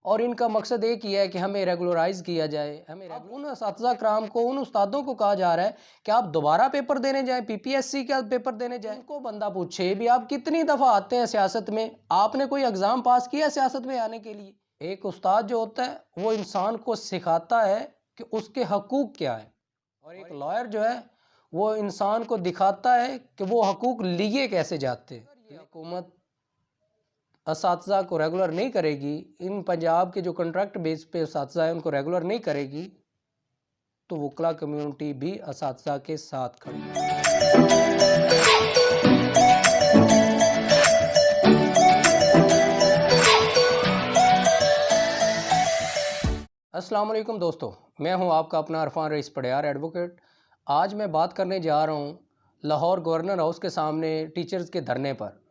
और इनका मकसद एक ही है कि हमें रेगुलराइज किया जाए। अब उन असातिज़ा कराम को, उन उस्तादों को कहा जा रहा है कि आप दोबारा पेपर देने जाएं, पीपीएससी का पेपर देने जाएं। उनको बंदा पूछे भी आप कितनी दफ़ा आते हैं सियासत में, आपने कोई एग्ज़ाम पास किया सियासत में आने के लिए? एक उस्ताद जो होता है वो इंसान को सिखाता है कि उसके हकूक़ क्या है, और एक लॉयर जो है वो इंसान को दिखाता है कि वो हकूक़ लिए कैसे जाते हैं। ये हुकूमत असातिज़ा को रेगुलर नहीं करेगी, इन पंजाब के जो कॉन्ट्रैक्ट बेस पे असातिज़ा है उनको रेगुलर नहीं करेगी, तो वकला कम्युनिटी भी असातिज़ा के साथ खड़ी है। अस्सलाम वालेकुम दोस्तों, मैं हूं आपका अपना अरफान रईस पडियार एडवोकेट। आज मैं बात करने जा रहा हूं लाहौर गवर्नर हाउस के सामने टीचर्स के धरने पर।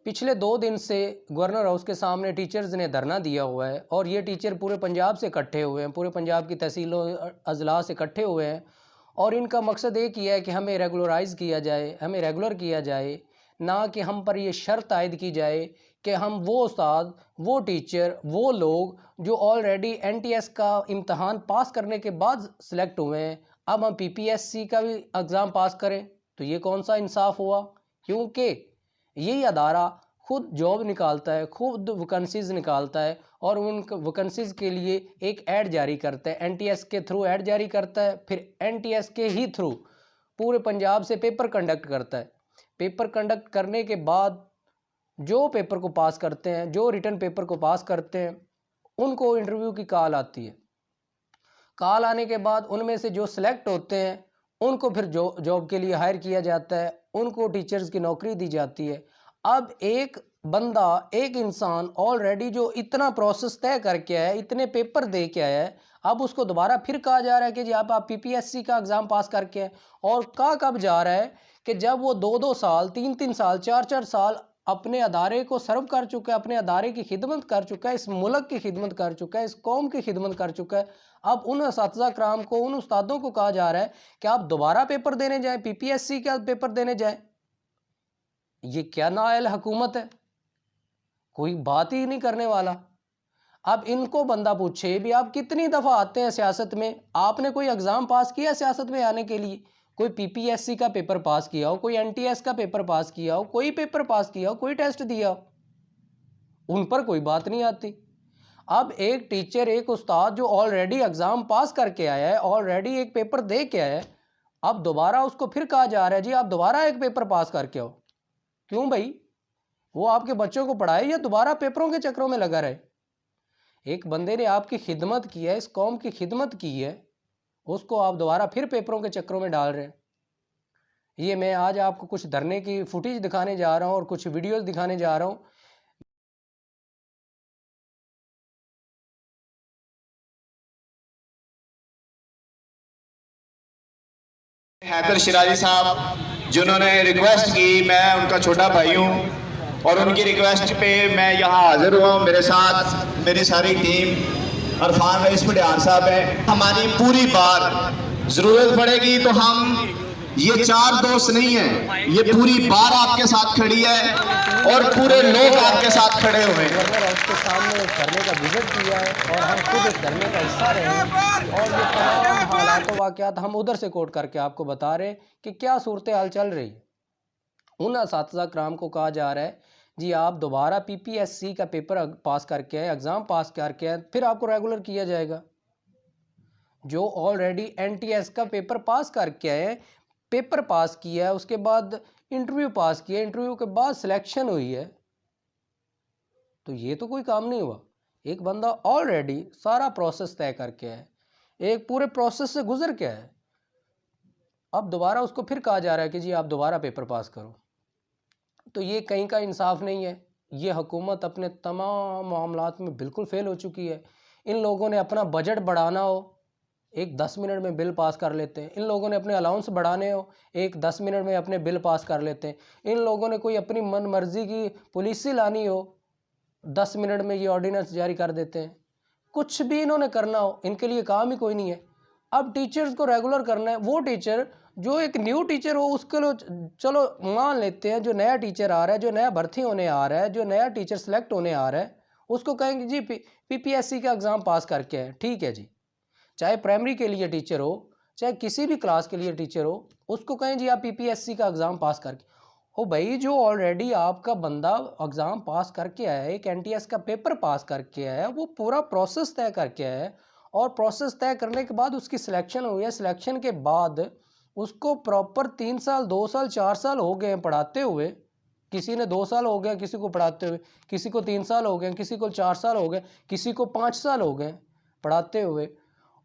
पिछले 2 दिन से गवर्नर हाउस के सामने टीचर्स ने धरना दिया हुआ है और ये टीचर पूरे पंजाब से इकट्ठे हुए हैं, पूरे पंजाब की तहसीलों अजला से इकट्ठे हुए हैं और इनका मकसद एक ही है कि हमें रेगुलराइज़ किया जाए, हमें रेगुलर किया जाए, ना कि हम पर ये शर्त आयद की जाए कि हम वो उस्ताद, वो टीचर, वो लोग जो ऑलरेडी एनटीएस का इम्तहान पास करने के बाद सिलेक्ट हुए हैं, अब हम पीपीएससी का भी एग्ज़ाम पास करें। तो ये कौन सा इंसाफ हुआ? क्योंकि यही अदारा खुद जॉब निकालता है, खुद वैकेंसीज़ निकालता है और उन वैकेंसीज़ के लिए एक ऐड जारी करता है, एनटीएस के थ्रू ऐड जारी करता है, फिर एनटीएस के ही थ्रू पूरे पंजाब से पेपर कंडक्ट करता है। पेपर कंडक्ट करने के बाद जो पेपर को पास करते हैं, जो रिटन पेपर को पास करते हैं, उनको इंटरव्यू की कॉल आती है। कॉल आने के बाद उनमें से जो सिलेक्ट होते हैं उनको फिर जॉब के लिए हायर किया जाता है, उनको टीचर्स की नौकरी दी जाती है। अब एक बंदा, एक इंसान ऑलरेडी जो इतना प्रोसेस तय करके आया है, इतने पेपर दे के आया है, अब उसको दोबारा फिर कहा जा रहा है कि जी आप पीपीएससी का एग्ज़ाम पास करके आए। और कहा कब जा रहा है कि जब वो 2-2 साल, 3-3 साल, 4-4 साल अपने अदारे को सर्व कर चुका है, अपने अदारे की खिदमत कर चुका है, इस मुल्क की खिदमत कर चुका है, इस कौम की खिदमत कर चुका है। अब उन असातिज़ा कराम को, उन उस्तादों को कहा जा रहा है कि आप दोबारा पेपर देने जाएं, पीपीएससी का पेपर देने जाएं। ये क्या नाअहल हुकूमत है, कोई बात ही नहीं करने वाला। अब इनको बंदा पूछे भी आप कितनी दफ़ा आते हैं सियासत में, आपने कोई एग्ज़ाम पास किया सियासत में आने के लिए? कोई पीपीएससी का पेपर पास किया हो, कोई एनटीएस का पेपर पास किया हो, कोई पेपर पास किया हो, कोई टेस्ट दिया हो, उन पर कोई बात नहीं आती। अब एक टीचर, एक उस्ताद जो ऑलरेडी एग्ज़ाम पास करके आया है, ऑलरेडी एक पेपर दे के आया है, अब दोबारा उसको फिर कहा जा रहा है जी आप दोबारा एक पेपर पास करके आओ। क्यों भाई? वो आपके बच्चों को पढ़ाए या दोबारा पेपरों के चक्रों में लगा रहे? एक बंदे ने आपकी खिदमत की है, इस कौम की खिदमत की है, उसको आप दोबारा फिर पेपरों के चक्रों में डाल रहे हैं। ये मैं आज आपको कुछ धरने की फुटेज दिखाने जा रहा हूँ और कुछ वीडियोस दिखाने जा रहा हूँ। हैदर शिराजी साहब जिन्होंने रिक्वेस्ट की, मैं उनका छोटा भाई हूँ और उनकी रिक्वेस्ट पे मैं यहाँ हाजिर हुआ हूँ। मेरे साथ मेरी सारी टीम, अरफान रईस पडियार साहब है। हमारी पूरी बार ज़रूरत पड़ेगी तो हम ये 4 दोस्त नहीं हैं, ये पूरी बार आपके साथ खड़ी है और पूरे लोग आपके साथ खड़े हुए हैं। गवर्नर हाउस के सामने इस धरने का विजिट किया है और हम खुद इस धरने का हिस्सा रहे हैं और ये तमाम हालात वाक़यात हम उधर से कोट करके आपको बता रहे कि क्या सूरत हाल चल रही है। उन असातिज़ा कराम को कहा जा रहा है जी आप दोबारा पीपीएससी का पेपर पास करके आए, एग्ज़ाम पास करके आए, फिर आपको रेगुलर किया जाएगा। जो ऑलरेडी एनटीएस का पेपर पास करके आए, पेपर पास किया है, उसके बाद इंटरव्यू पास किया, इंटरव्यू के बाद सिलेक्शन हुई है, तो ये तो कोई काम नहीं हुआ। एक बंदा ऑलरेडी सारा प्रोसेस तय करके है, एक पूरे प्रोसेस से गुजर के है, अब दोबारा उसको फिर कहा जा रहा है कि जी आप दोबारा पेपर पास करो। तो ये कहीं का इंसाफ नहीं है। ये हुकूमत अपने तमाम मामलात में बिल्कुल फेल हो चुकी है। इन लोगों ने अपना बजट बढ़ाना हो, एक 10 मिनट में बिल पास कर लेते हैं। इन लोगों ने अपने अलाउंस बढ़ाने हो, एक 10 मिनट में अपने बिल पास कर लेते हैं। इन लोगों ने कोई अपनी मन मर्जी की पॉलिसी लानी हो, 10 मिनट में ये ऑर्डिनेंस जारी कर देते हैं। कुछ भी इन्होंने करना हो, इनके लिए काम ही कोई नहीं है। अब टीचर्स को रेगुलर करना है। वो टीचर जो एक न्यू टीचर हो उसके लिए चलो मान लेते हैं, जो नया टीचर आ रहा है, जो नया भर्ती होने आ रहा है, जो नया टीचर सेलेक्ट होने आ रहा है, उसको कहेंगे जी पीपीएससी का एग्ज़ाम पास करके आए, ठीक है जी। चाहे प्राइमरी के लिए टीचर हो, चाहे किसी भी क्लास के लिए टीचर हो, उसको कहें जी आप पीपीएससी का एग्ज़ाम पास करके हो। भाई जो ऑलरेडी आपका बंदा एग्ज़ाम पास करके आया है, एक एनटीएस का पेपर पास करके आया है, वो पूरा प्रोसेस तय करके आया है, और प्रोसेस तय करने के बाद उसकी सिलेक्शन हुई है। सिलेक्शन के बाद उसको प्रॉपर 3 साल 2 साल 4 साल हो गए हैं पढ़ाते हुए। किसी ने 2 साल हो गए किसी को पढ़ाते हुए, किसी को 3 साल हो गए, किसी को 4 साल हो गए, किसी को 5 साल हो गए पढ़ाते हुए,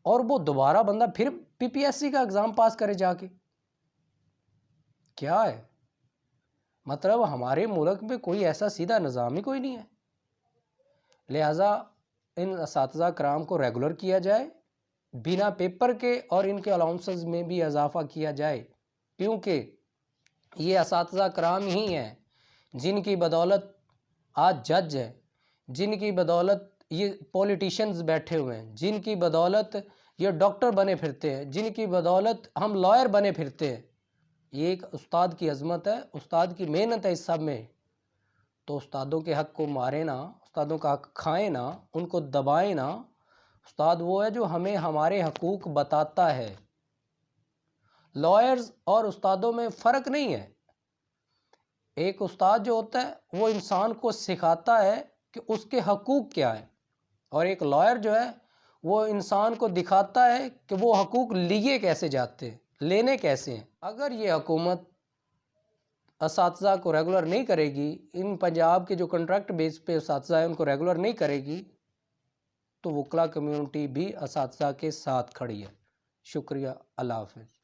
और वो दोबारा बंदा फिर पीपीएससी का एग्ज़ाम पास करे जाके। क्या है मतलब? हमारे मुल्क में कोई ऐसा सीधा निज़ाम ही कोई नहीं है। लिहाजा इन असातिज़ा कराम को रेगुलर किया जाए, बिना पेपर के, और इनके अलाउंसेस में भी इजाफ़ा किया जाए, क्योंकि ये असातिज़ा कराम ही हैं जिनकी बदौलत आज जज है, जिनकी बदौलत ये पॉलिटिशियंस बैठे हुए हैं, जिनकी बदौलत ये डॉक्टर बने फिरते हैं, जिनकी बदौलत हम लॉयर बने फिरते हैं। ये एक उस्ताद की अज़मत है, उस्ताद की मेहनत है इस सब में। तो उस्तादों के हक़ को मारे ना, उस्तादों का हक़ खाएँ ना, उनको दबाएँ ना। उस्ताद वो है जो हमें हमारे हकूक़ बताता है। लॉयर्स और उस्तादों में फ़र्क नहीं है। एक उस्ताद जो होता है वो इंसान को सिखाता है कि उसके हकूक़ क्या है, और एक लॉयर जो है वो इंसान को दिखाता है कि वो हकूक़ लिए कैसे जाते हैं, लेने कैसे हैं। अगर ये हुकूमत असातिज़ा को रेगुलर नहीं करेगी, इन पंजाब के जो कॉन्ट्रैक्ट बेस पे असातिज़ा है उनको रेगुलर नहीं करेगी, तो वकला कम्यूनिटी भी असातिज़ा के साथ खड़ी है। शुक्रिया, अल्लाह हाफ़िज़।